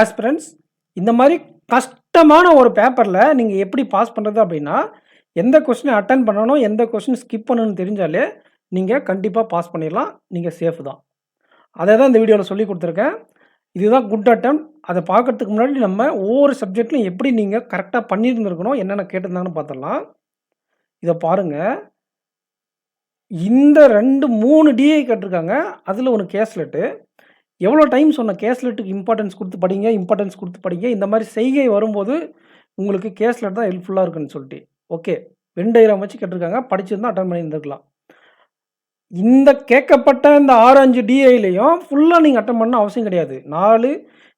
Aspirants இந்த மாதிரி கஷ்டமான ஒரு பேப்பரில் நீங்கள் எப்படி பாஸ் பண்ணுறது அப்படின்னா, எந்த கொஸ்டினை அட்டெண்ட் பண்ணணும், எந்த கொஸ்டின் ஸ்கிப் பண்ணணும்னு தெரிஞ்சாலே நீங்கள் கண்டிப்பாக பாஸ் பண்ணிடலாம். நீங்கள் சேஃப் தான். அதை தான் இந்த வீடியோவில் சொல்லி கொடுத்துருக்கேன். இதுதான் குட் அட்டெம்ப்ட். அதை பார்க்கறதுக்கு முன்னாடி நம்ம ஒவ்வொரு சப்ஜெக்ட்லையும் எப்படி நீங்கள் கரெக்டாக பண்ணியிருந்துருக்கணும், என்னென்ன கேட்டிருந்தாங்கன்னு பார்த்துடலாம். இதை பாருங்கள். இந்த 2, 3 டிஐ கேட்டிருக்காங்க. அதில் ஒன்று கேஸ்லெட்டு. எவ்வளோ டைம் சொன்ன கேஸ்லெட்டுக்கு இம்பார்ட்டன்ஸ் கொடுத்து படிங்க, இம்பார்ட்டன்ஸ் கொடுத்து படிங்க. இந்த மாதிரி செய்கை வரும்போது உங்களுக்கு கேஸ்லெட் தான் ஹெல்ப்ஃபுல்லாக இருக்குன்னு சொல்லிட்டு. ஓகே, வென் டயக்ராம் வச்சு கேட்டிருக்காங்க. படிச்சிருந்தா அட்டன் பண்ணியிருந்துருக்கலாம். இந்த கேட்கப்பட்ட இந்த 6, 5 டிஐலையும் ஃபுல்லாக நீங்கள் அட்டன் பண்ண அவசியம் கிடையாது. 4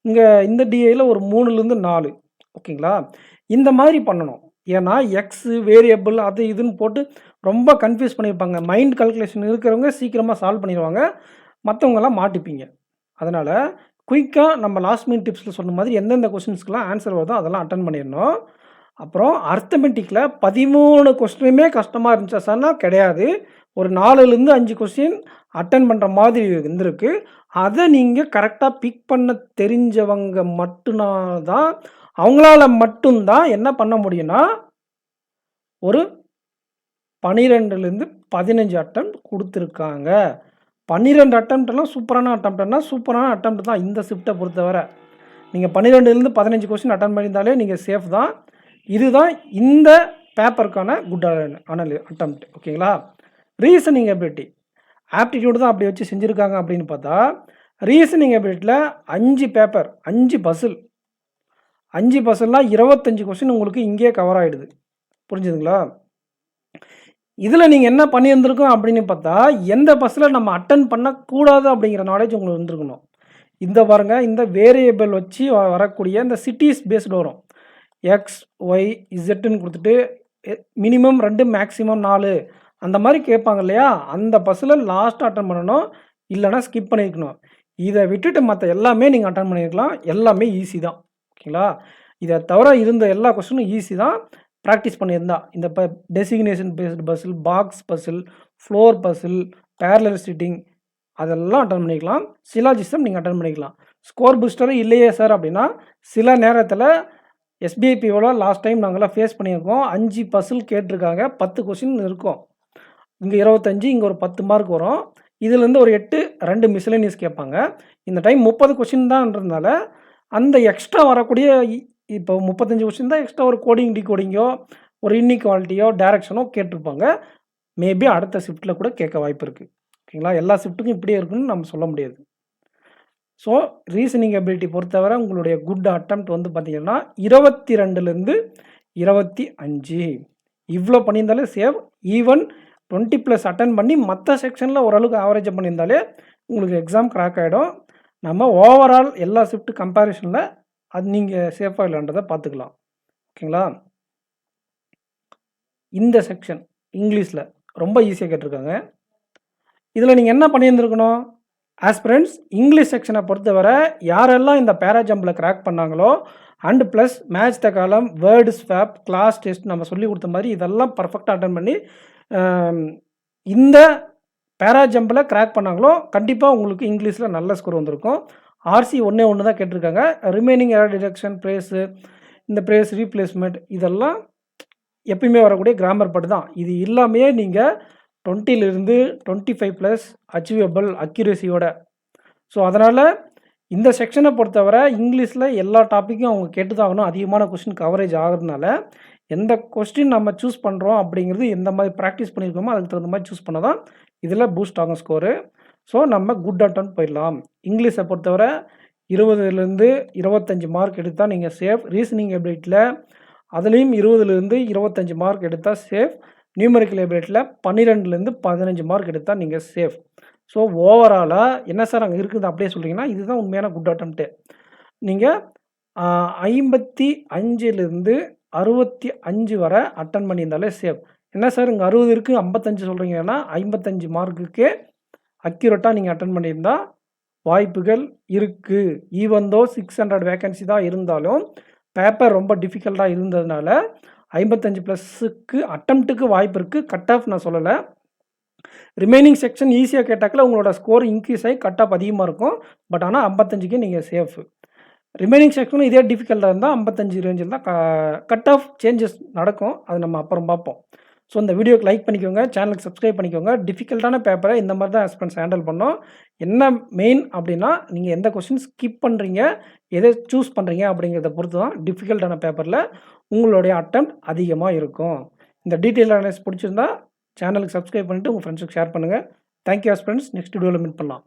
இங்கே இந்த டிஐயில் ஒரு 3லேருந்து 4 ஓகேங்களா? இந்த மாதிரி பண்ணணும். ஏன்னா எக்ஸு வேரியபிள் அது இதுன்னு போட்டு ரொம்ப கன்ஃபியூஸ் பண்ணியிருப்பாங்க. மைண்ட் கால்குலேஷன் இருக்கிறவங்க சீக்கிரமாக சால்வ் பண்ணிடுவாங்க. மற்றவங்கெல்லாம் மாட்டிப்பீங்க. அதனால் குயிக்காக நம்ம லாஸ்ட் மினிட் டிப்ஸில் சொன்ன மாதிரி எந்தெந்த கொஸ்டின்ஸ்க்கெலாம் ஆன்சர் வருதோ அதெல்லாம் அட்டன் பண்ணிடணும். அப்புறம் அர்த்தமெட்டிக்கில் 13 கொஸ்டினுமே கஷ்டமாக இருந்துச்சா சார்னா கிடையாது. ஒரு 4லேருந்து 5 கொஸ்டின் அட்டன் பண்ணுற மாதிரி இருந்திருக்கு. அதை நீங்கள் கரெக்டாக பிக் பண்ண தெரிஞ்சவங்க மட்டும்தான், அவங்களால மட்டும்தான் என்ன பண்ண முடியும்னா ஒரு 12லேருந்து 15 அட்டெம்ப்ட் கொடுத்துருக்காங்க. 12 அட்டெம்ப்ட்லாம் சூப்பரான அட்டெம்ப்ட் தான் இந்த ஷிஃப்ட்டை பொறுத்தவரை. நீங்கள் 12லேருந்து 15 கொஸ்டின் அட்டன் பண்ணியிருந்தாலே நீங்கள் சேஃப் தான். இதுதான் இந்த பேப்பருக்கான குட் அட்டெம்ப்ட். ஓகேங்களா? ரீசனிங் எபிலிட்டி ஆப்டிடியூடு தான் அப்படி வச்சு செஞ்சுருக்காங்க அப்படின்னு பார்த்தா, ரீசனிங் எபிலிட்டியில் 5 பேப்பர், 5 பசில். 5 பசில்னால் 25 கொஸ்டின் உங்களுக்கு இங்கேயே கவர் ஆகிடுது. புரிஞ்சுதுங்களா? இதில் நீங்கள் என்ன பண்ணியிருந்துருக்கோம் அப்படின்னு பார்த்தா, எந்த பஸ்ஸில் நம்ம அட்டன் பண்ணக்கூடாது அப்படிங்கிற நாலேஜ் உங்களுக்கு இருந்திருக்கணும். இந்த பாருங்கள், இந்த வேரியபிள் வச்சு வரக்கூடிய இந்த சிட்டிஸ் பேஸ்டு வரும். எக்ஸ் ஒய் இசட்டுன்னு கொடுத்துட்டு மினிமம் 2 மேக்ஸிமம் 4 அந்த மாதிரி கேட்பாங்க இல்லையா? அந்த பஸ்ஸில் லாஸ்ட்டாக அட்டன் பண்ணணும், இல்லைனா ஸ்கிப் பண்ணியிருக்கணும். இதை விட்டுட்டு மற்ற எல்லாமே நீங்கள் அட்டன் பண்ணியிருக்கலாம். எல்லாமே ஈஸி தான். ஓகேங்களா? இதை தவிர இருந்த எல்லா கொஸ்டினும் ஈஸி தான். ப்ராக்டிஸ் பண்ணியிருந்தா இந்த designation based puzzle, box puzzle, floor puzzle, parallel sitting அதெல்லாம் அட்டன் பண்ணிக்கலாம். சிலாஜிசம் நீங்கள் அட்டன் பண்ணிக்கலாம். ஸ்கோர் பூஸ்டர் இல்லையே சார் அப்படின்னா, சில நேரத்தில் எஸ்பிஐபியோட லாஸ்ட் டைம் நாங்கள்லாம் ஃபேஸ் பண்ணியிருக்கோம். 5 பசில் கேட்டிருக்காங்க. 10 கொஸ்டின் இருக்கும். இங்கே 25, இங்கே ஒரு 10 மார்க் வரும். இதுலேருந்து ஒரு 8, 2 மிஸ்லேனியஸ் கேட்பாங்க. இந்த டைம் 30 கொஸ்டின் தான்றதுனால அந்த எக்ஸ்ட்ரா வரக்கூடிய இப்போ 35 கொஸ்டின் தான் எக்ஸ்ட்ரா ஒரு கோடிங் டிகோடிங்கோ ஒரு இன்இக்வாலிட்டியோ டைரக்ஷனோ கேட்டிருப்பாங்க. மேபி அடுத்த ஷிஃப்ட்டில் கூட கேட்க வாய்ப்பு இருக்குது. ஓகேங்களா? எல்லா ஷிஃப்ட்டுக்கும் இப்படியே இருக்குன்னு நம்ம சொல்ல முடியாது. ஸோ ரீசனிங் எபிலிட்டி பொறுத்தவரை உங்களுடைய குட் அட்டெம்ப்ட் வந்து பார்த்திங்கன்னா 22லேருந்து 25 இவ்வளோ பண்ணியிருந்தாலே சேவ். ஈவன் 20+ அட்டன் பண்ணி மற்ற செக்ஷனில் ஓரளவுக்கு ஆவரேஜாக பண்ணியிருந்தாலே உங்களுக்கு எக்ஸாம் கிராக் ஆகிடும். நம்ம ஓவரால் எல்லா ஷிஃப்ட் கம்பேரிஷனில் அது நீங்கள் சேஃபாக இல்லைன்றதை பார்த்துக்கலாம். ஓகேங்களா? இந்த செக்ஷன் இங்கிலீஷில் ரொம்ப ஈஸியாக கேட்டிருக்காங்க. இதில் நீங்கள் என்ன பண்ணியிருந்துருக்கணும்? ஆஸ்பிரண்ட்ஸ் இங்கிலீஷ் செக்ஷனை பொறுத்தவரை யாரெல்லாம் இந்த பேராஜம்பில் கிராக் பண்ணாங்களோ அண்ட் ப்ளஸ் மேட்ச் த காலம், வேர்டு ஸ்வாப், கிளாஸ் டெஸ்ட் நம்ம சொல்லி கொடுத்த மாதிரி இதெல்லாம் பர்ஃபெக்டாக அட்டன் பண்ணி இந்த பேராஜம்பில் கிராக் பண்ணாங்களோ கண்டிப்பாக உங்களுக்கு இங்கிலீஷில் நல்ல ஸ்கோர் வந்திருக்கும். ஆர்சி ஒன்றே தான் கேட்டிருக்காங்க. ரிமைனிங் எரர் டிடெக்ஷன், ப்ரேஸு, இந்த ப்ரேஸ் ரீப்ளேஸ்மெண்ட் இதெல்லாம் எப்பயுமே வரக்கூடிய கிராமர் பாட்டு தான். இது எல்லாமே நீங்கள் 20லேருந்து 25+ அச்சீவபிள் அக்யூரேசியோட. ஸோ அதனால் இந்த செக்ஷனை பொறுத்தவரை இங்கிலீஷில் எல்லா டாப்பிக்கும் அவங்க கேட்டு தான் ஆகணும். அதிகமான கொஸ்டின் கவரேஜ் ஆகிறதுனால எந்த கொஸ்டின் நம்ம சூஸ் பண்ணுறோம் அப்படிங்கிறது எந்த மாதிரி ப்ராக்டிஸ் பண்ணியிருக்கோமோ அதுக்கு தகுந்த மாதிரி சூஸ் பண்ண தான் இதில் பூஸ்ட் ஆகும் ஸ்கோரு. ஸோ நம்ம குட் அட்டெம்ப்ட் போயிடலாம். இங்கிலீஷை பொறுத்தவரை 20லேருந்து 25 மார்க் எடுத்தால் நீங்கள் சேஃப். ரீசனிங் எபிலிட்டியில் அதுலேயும் 20லேருந்து 25 மார்க் எடுத்தால் சேஃப். நியூமெரிக்கல் எபிலிட்டியில் 12லேருந்து 15 மார்க் எடுத்தால் நீங்கள் சேஃப். ஸோ ஓவராலாக என்ன சார் அங்கே இருக்குது அப்படியே சொல்கிறீங்கன்னா இதுதான் உண்மையான குட் அட்டெம்ப்ட்டு. நீங்கள் 55லேருந்து 65 வரை அட்டன் பண்ணியிருந்தாலே சேஃப். என்ன சார் இங்கே 60 இருக்குது 55 சொல்கிறீங்கன்னா 55 மார்க்குக்கே அக்யூரேட்டாக நீங்கள் அட்டன் பண்ணியிருந்தால் வாய்ப்புகள் இருக்குது. ஈவன் தோ 600 வேக்கன்சி தான் இருந்தாலும் பேப்பர் ரொம்ப டிஃபிகல்ட்டாக இருந்ததுனால 55+க்கு அட்டெம்ப்ட்டுக்கு வாய்ப்பு இருக்குது. கட் ஆஃப் நான் சொல்லலை. ரிமைனிங் செக்ஷன் ஈஸியாக கேட்டாக்கில் உங்களோட ஸ்கோர் இன்க்ரீஸ் ஆகி கட் ஆஃப் அதிகமாக இருக்கும். பட் ஆனால் 55க்கு நீங்கள் சேஃப். ரிமைனிங் செக்ஷனும் இதே டிஃபிகல்ட்டாக இருந்தால் 55 ரேஞ்சில் தான் கட் ஆஃப் சேஞ்சஸ் நடக்கும். அது நம்ம அப்புறம் பார்ப்போம். ஸோ இந்த வீடியோக்கு லைக் பண்ணிக்கோங்க, சேனலுக்கு சப்ஸ்கிரைப் பண்ணிக்கோங்க. டிஃபிகல்ட்டான பேப்பரை இந்த மாதிரி தான் ஆஸ்பிரண்ட்ஸ் ஹேண்டில் பண்ணோம். என்ன மெயின் அப்படின்னா, நீங்கள் எந்த கொஸ்டின் ஸ்கிப் பண்ணுறீங்க, எதை சூஸ் பண்ணுறீங்க அப்படிங்கிறத பொறுத்து தான் டிஃபிகல்ட்டான பேப்பரில் உங்களுடைய அட்டெம்ப்ட் அதிகமாக இருக்கும். இந்த டீட்டெயில் அனலைஸ் பிடிச்சிருந்தா சேனலுக்கு சப்ஸ்கிரைப் பண்ணிவிட்டு உங்கள் ஃப்ரெண்ட்ஸுக்கு ஷேர் பண்ணுங்கள். Thank you aspirants. நெக்ஸ்ட் வீடியோவில் மீட் பண்ணலாம்.